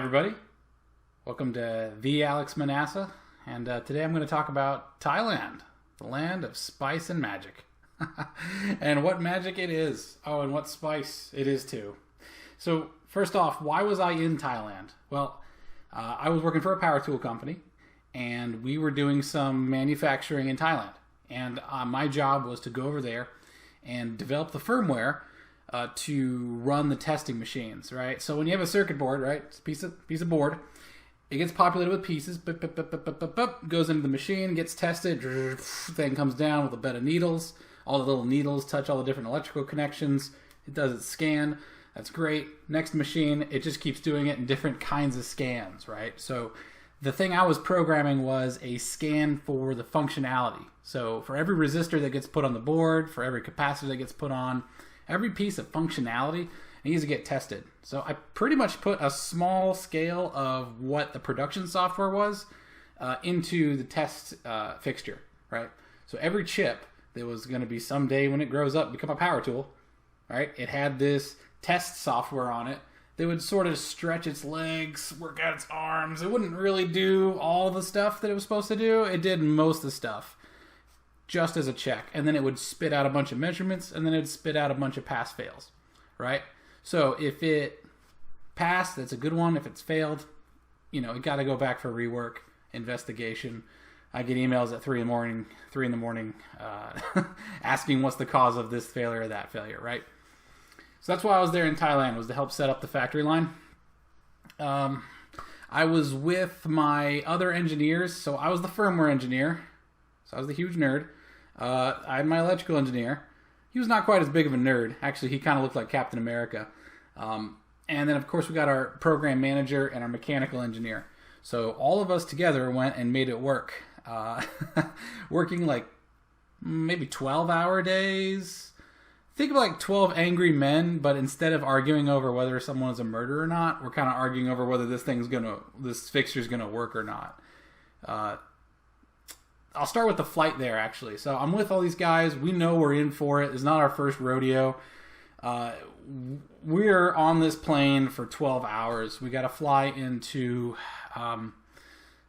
everybody. Welcome to the Alex Manassa, and today I'm going to talk about Thailand, the land of spice and magic. And what magic it is. Oh, and what spice it is too. So, first off, why was I in Thailand? Well, I was working for a power tool company, and we were doing some manufacturing in Thailand. And my job was to go over there and develop the firmware to run the testing machines, right? So when you have a circuit board, right, it's a piece of board, it gets populated with pieces, goes into the machine, gets tested, thing comes down with a bed of needles. All the little needles touch all the different electrical connections. It does its scan. That's great. Next machine, it just keeps doing it in different kinds of scans, right? So the thing I was programming was a scan for the functionality. So for every resistor that gets put on the board, for every capacitor that gets put on, every piece of functionality needs to get tested. So I pretty much put a small scale of what the production software was into the test fixture, right? So every chip that was going to be someday when it grows up become a power tool, right? It had this test software on it that would sort of stretch its legs, work out its arms. It wouldn't really do all the stuff that it was supposed to do. It did most of the stuff just as a check. And then it would spit out a bunch of measurements, and then it'd spit out a bunch of pass-fails, right? So if it passed, that's a good one. If it's failed, it got to go back for rework, investigation. I get emails at 3 in the morning, asking what's the cause of this failure or that failure, right? So that's why I was there in Thailand, was to help set up the factory line. I was with my other engineers, so I was the firmware engineer, so I was the huge nerd. I had my electrical engineer. He was not quite as big of a nerd. Actually, he kind of looked like Captain America. And then, of course, we got our program manager and our mechanical engineer. So all of us together went and made it work. Working like maybe 12-hour days. Think of like 12 angry men, but instead of arguing over whether someone is a murderer or not, we're kind of arguing over whether this fixture's gonna work or not. I'll start with the flight there, actually. So I'm with all these guys. We know we're in for it. It's not our first rodeo. We're on this plane for 12 hours. We got to fly into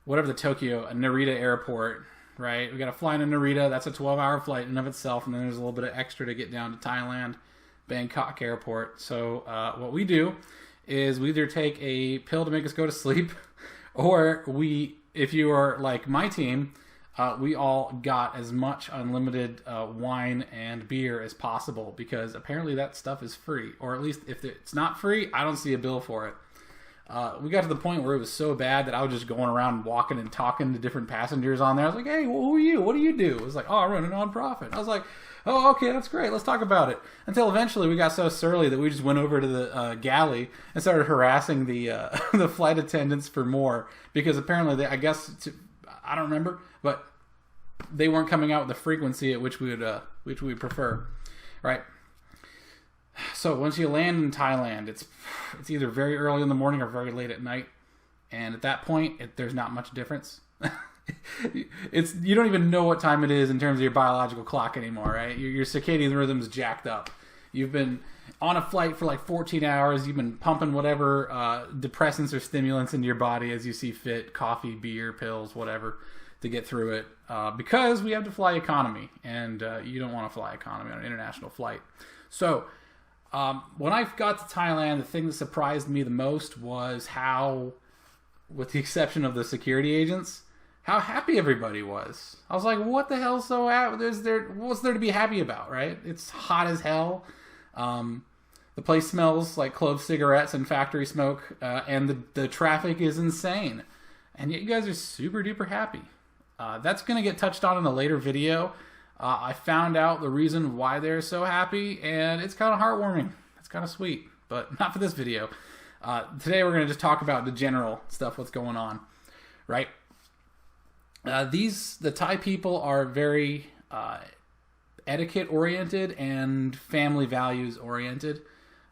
whatever the Tokyo, Narita airport, right? We got to fly into Narita. That's a 12-hour flight in and of itself. And then there's a little bit of extra to get down to Thailand, Bangkok airport. So what we do is we either take a pill to make us go to sleep, or if you are like my team, we all got as much unlimited wine and beer as possible, because apparently that stuff is free. Or at least if it's not free, I don't see a bill for it. We got to the point where it was so bad that I was just going around walking and talking to different passengers on there. I was like, hey, who are you? What do you do? It was like, oh, I run a nonprofit. I was like, oh, okay, that's great. Let's talk about it. Until eventually we got so surly that we just went over to the galley and started harassing the the flight attendants for more, because apparently I don't remember, but they weren't coming out with the frequency at which we would prefer, right? So once you land in Thailand, it's either very early in the morning or very late at night, and at that point, there's not much difference. You don't even know what time it is in terms of your biological clock anymore, right? Your circadian rhythm's jacked up. You've been on a flight for like 14 hours. You've been pumping whatever depressants or stimulants into your body as you see fit, coffee, beer, pills, whatever, to get through it, because we have to fly economy, and you don't want to fly economy on an international flight. So when I got to Thailand, the thing that surprised me the most was how, with the exception of the security agents, how happy everybody was. I was like, what the hell so happy? What's there to be happy about, right? It's hot as hell. The place smells like clove cigarettes and factory smoke, and the traffic is insane. And yet you guys are super duper happy. That's going to get touched on in a later video. I found out the reason why they're so happy, and it's kind of heartwarming. It's kind of sweet, but not for this video. Today we're going to just talk about the general stuff, what's going on, right? The Thai people are very etiquette-oriented and family values-oriented,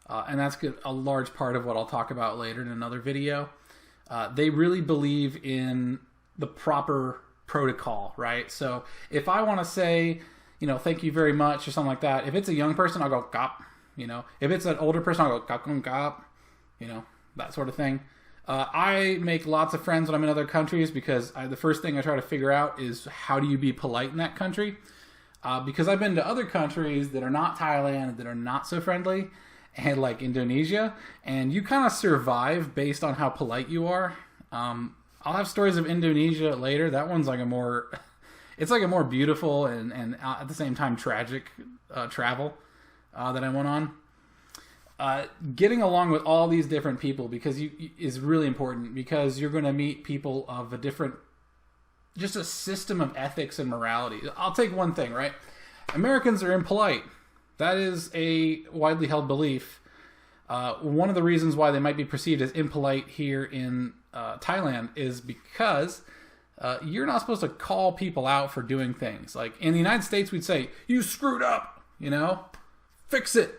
and that's a large part of what I'll talk about later in another video. They really believe in the proper protocol, right? So if I want to say, thank you very much or something like that, if it's a young person, I'll go kap. If it's an older person, I'll go kap, that sort of thing. I make lots of friends when I'm in other countries because the first thing I try to figure out is how do you be polite in that country? Because I've been to other countries that are not Thailand, that are not so friendly, and like Indonesia, and you kind of survive based on how polite you are. I'll have stories of Indonesia later. That one's like it's like a more beautiful and at the same time tragic travel that I went on. Getting along with all these different people is really important because you're going to meet people of just a system of ethics and morality. I'll take one thing, right? Americans are impolite. That is a widely held belief. One of the reasons why they might be perceived as impolite here in Thailand is because you're not supposed to call people out for doing things. Like in the United States, we'd say, "You screwed up," fix it.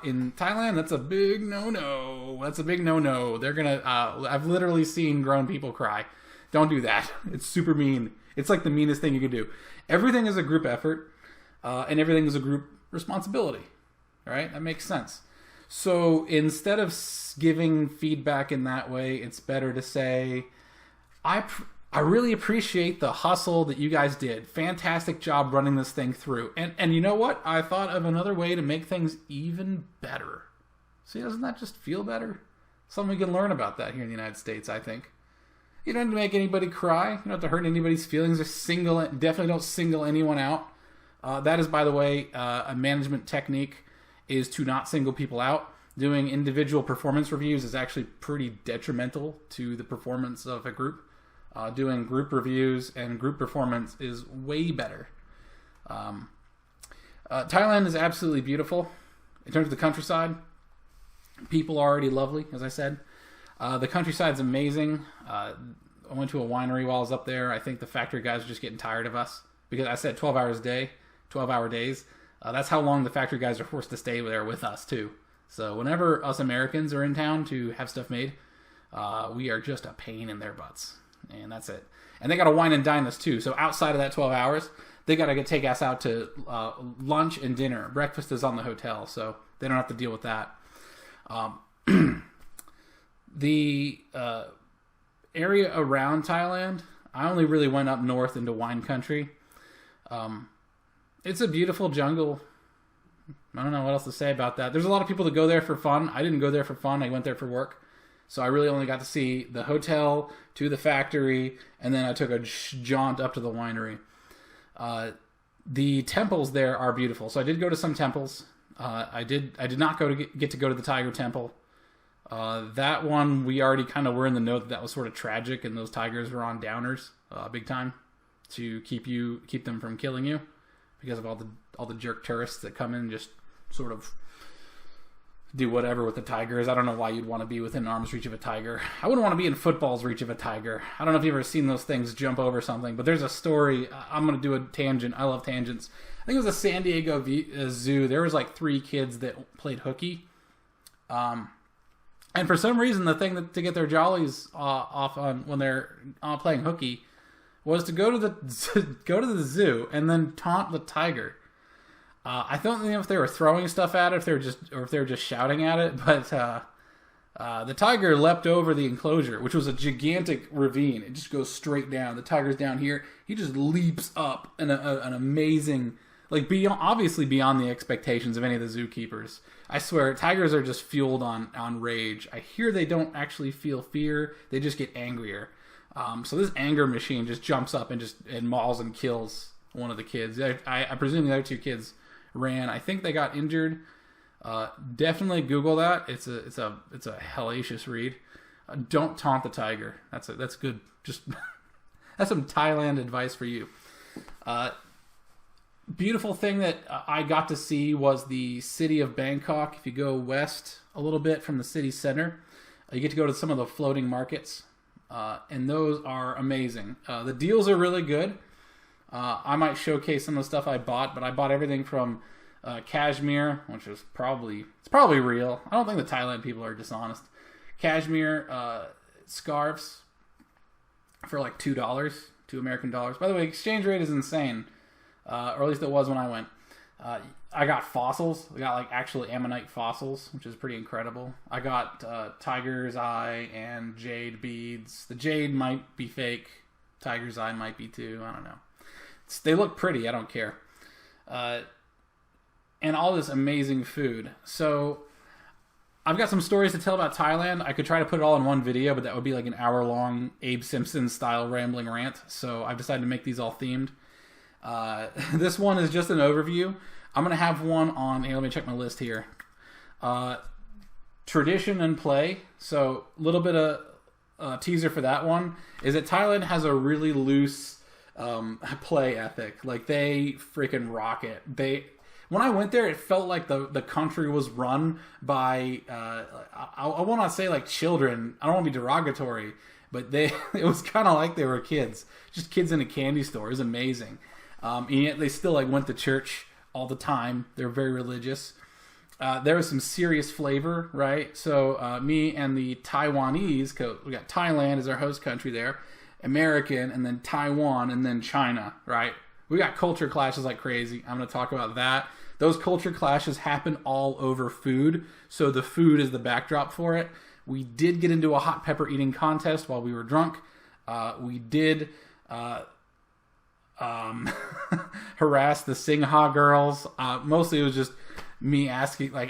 In Thailand, that's a big no-no. That's a big no-no. They're gonna. I've literally seen grown people cry. Don't do that. It's super mean. It's like the meanest thing you could do. Everything is a group effort, and everything is a group responsibility. All right, that makes sense. So instead of giving feedback in that way, it's better to say, I really appreciate the hustle that you guys did. Fantastic job running this thing through. And you know what? I thought of another way to make things even better. See, doesn't that just feel better? Something we can learn about that here in the United States, I think. You don't have to make anybody cry. You don't have to hurt anybody's feelings. Definitely don't single anyone out. That is, by the way, a management technique is to not single people out. Doing individual performance reviews is actually pretty detrimental to the performance of a group. Doing group reviews and group performance is way better. Thailand is absolutely beautiful in terms of the countryside. People are already lovely, as I said. The countryside's amazing. I went to a winery while I was up there. I think the factory guys are just getting tired of us because I said 12-hour days. That's how long the factory guys are forced to stay there with us too. So whenever us Americans are in town to have stuff made, we are just a pain in their butts. And that's it. And they got to wine and dine us too. So outside of that 12 hours, they got to take us out to lunch and dinner. Breakfast is on the hotel, so they don't have to deal with that. The area around Thailand, I only really went up north into wine country. It's a beautiful jungle. I don't know what else to say about that. There's a lot of people that go there for fun. I didn't go there for fun. I went there for work. So I really only got to see the hotel to the factory, and then I took a jaunt up to the winery. The temples there are beautiful. So I did go to some temples. I did not get to go to the Tiger Temple. That one, we already kind of were in the know that was sort of tragic, and those tigers were on downers big time to keep them from killing you because of all the jerk tourists that come in and just sort of do whatever with the tigers. I don't know why you'd want to be within arm's reach of a tiger. I wouldn't want to be in football's reach of a tiger. I don't know if you've ever seen those things jump over something, but there's a story. I'm going to do a tangent. I love tangents. I think it was a San Diego zoo. There was like 3 kids that played hooky. And for some reason, the thing to get their jollies off on when they're playing hooky was to go to the zoo and then taunt the tiger. I don't know if they were throwing stuff at it, if they were just shouting at it, but the tiger leapt over the enclosure, which was a gigantic ravine. It just goes straight down. The tiger's down here. He just leaps up in an amazing, obviously beyond the expectations of any of the zookeepers. I swear, tigers are just fueled on rage. I hear they don't actually feel fear; they just get angrier. So this anger machine just jumps up and mauls and kills one of the kids. I presume the other 2 kids ran. I think they got injured. Definitely Google that. It's a hellacious read. Don't taunt the tiger. That's good. Just that's some Thailand advice for you. Beautiful thing that I got to see was the city of Bangkok. If you go west a little bit from the city center, you get to go to some of the floating markets, and those are amazing. The deals are really good. I might showcase some of the stuff I bought, but I bought everything from cashmere, which is probably real. I don't think the Thailand people are dishonest. Cashmere scarves for like $2 American dollars. By the way, exchange rate is insane, or at least it was when I went. I got fossils. I got like actual ammonite fossils, which is pretty incredible. I got tiger's eye and jade beads. The jade might be fake. Tiger's eye might be too. I don't know. They look pretty. I don't care. And all this amazing food. So I've got some stories to tell about Thailand. I could try to put it all in one video, but that would be like an hour-long Abe Simpson style rambling rant. So I've decided to make these all themed. This one is just an overview. I'm going to have one on, hey, let me check my list here. Tradition and play. So a little bit of teaser for that one is that Thailand has a really loose play ethic. Like, they freaking rock it. When I went there, it felt like the country was run by, I will not say like children. I don't want to be derogatory, but it was kind of like they were kids. Just kids in a candy store. It was amazing. And yet they still like went to church all the time. They're very religious. There was some serious flavor, right? So me and the Taiwanese, we got Thailand as our host country there, American, and then Taiwan, and then China, right? We got culture clashes like crazy. I'm going to talk about that. Those culture clashes happen all over food, so the food is the backdrop for it. We did get into a hot pepper eating contest while we were drunk. We did harass the Singha girls. Mostly it was just me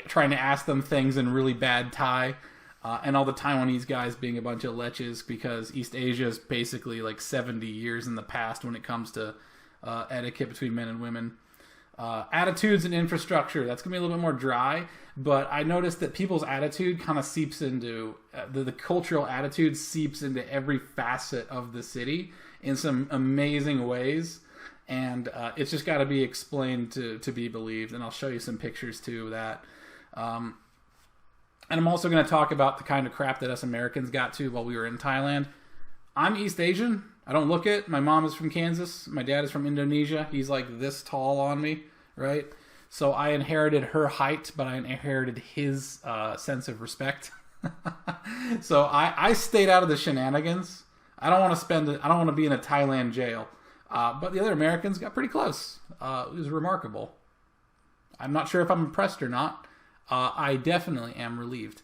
trying to ask them things in really bad Thai. And all the Taiwanese guys being a bunch of leches, because East Asia is basically like 70 years in the past when it comes to etiquette between men and women. Attitudes and infrastructure, that's going to be a little bit more dry, but I noticed that people's attitude kind of seeps into, the cultural attitude seeps into every facet of the city in some amazing ways, and it's just got to be explained to be believed, and I'll show you some pictures too of that. And I'm also going to talk about the kind of crap that us Americans got to while we were in Thailand. I'm East Asian. I don't look it. My mom is from Kansas. My dad is from Indonesia. He's like this tall on me, right? So I inherited her height, but I inherited his sense of respect. So I stayed out of the shenanigans. I don't want to be in a Thailand jail. But the other Americans got pretty close. It was remarkable. I'm not sure if I'm impressed or not. I definitely am relieved.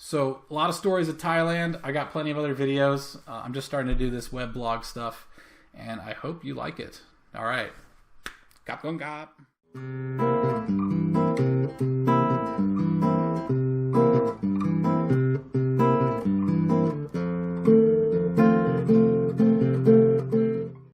So, a lot of stories of Thailand. I got plenty of other videos. I'm just starting to do this web blog stuff, and I hope you like it. All right. Kap Gong Kap.